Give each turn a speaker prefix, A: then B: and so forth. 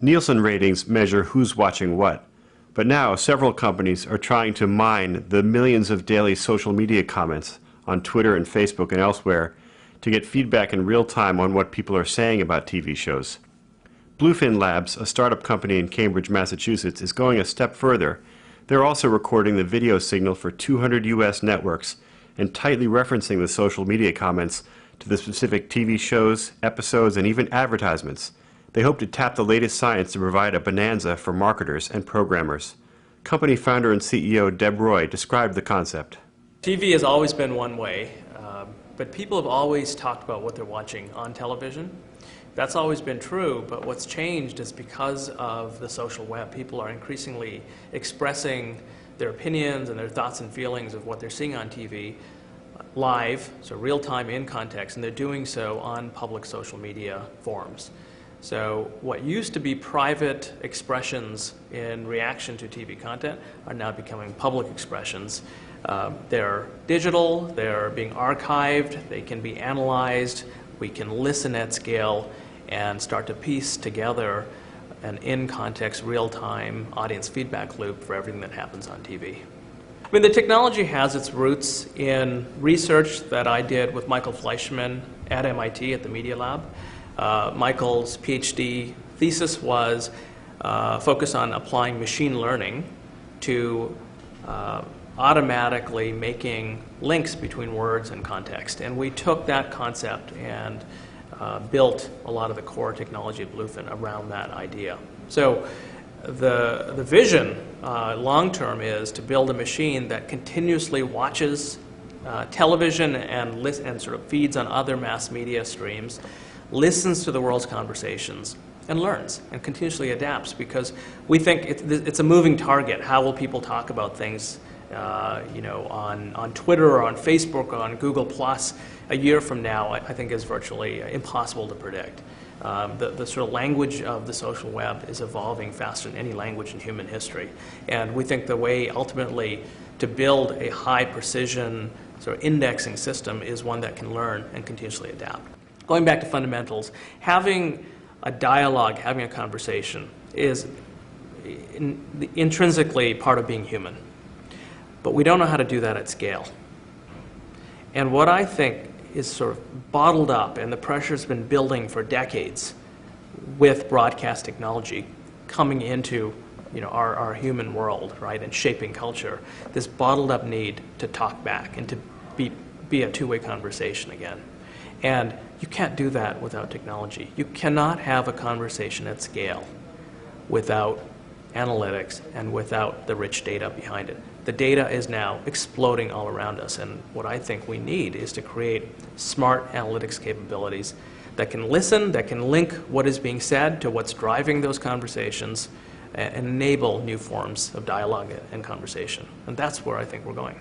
A: Nielsen ratings measure who's watching what, but now several companies are trying to mine the millions of daily social media comments on Twitter and Facebook and elsewhere to get feedback in real time on what people are saying about TV shows. Bluefin Labs, a startup company in Cambridge, Massachusetts, is going a step further. They're also recording the video signal for 200 U.S. networks and tightly referencing the social media comments to the specific TV shows, episodes, and even advertisements. They hope to tap the latest science to provide a bonanza for marketers and programmers. Company founder and CEO Deb Roy described the concept.
B: TV has always been one way, but people have always talked about what they're watching on television. That's always been true, but what's changed is because of the social web. People are increasingly expressing their opinions and their thoughts and feelings of what they're seeing on TV live, so real time in context, and they're doing so on public social media forums. So what used to be private expressions in reaction to TV content are now becoming public expressions. They're digital, they're being archived, they can be analyzed, we can listen at scale and start to piece together an in-context, real-time audience feedback loop for everything that happens on TV. I mean, the technology has its roots in research that I did with Michael Fleischman at MIT at the Media Lab. Michael's PhD thesis was focused on applying machine learning to automatically making links between words and context. And we took that concept and built a lot of the core technology at Bluefin around that idea. So the vision long-term is to build a machine that continuously watches television and sort of feeds on other mass media streams, listens to the world's conversations, and learns and continuously adapts, because we think it's a moving target. How will people talk about things on Twitter or on Facebook or on Google Plus a year from now? I think is virtually impossible to predict. The sort of language of the social web is evolving faster than any language in human history. And we think the way ultimately to build a high precision sort of indexing system is one that can learn and continuously adapt. Going back to fundamentals, having a dialogue, having a conversation is intrinsically part of being human. But we don't know how to do that at scale. And what I think is sort of bottled up, and the pressure's been building for decades with broadcast technology coming into our human world, right, and shaping culture, this bottled up need to talk back and to be a two-way conversation again. And you can't do that without technology. You cannot have a conversation at scale without analytics and without the rich data behind it. The data is now exploding all around us, and what I think we need is to create smart analytics capabilities that can listen, that can link what is being said to what's driving those conversations, and enable new forms of dialogue and conversation. And that's where I think we're going.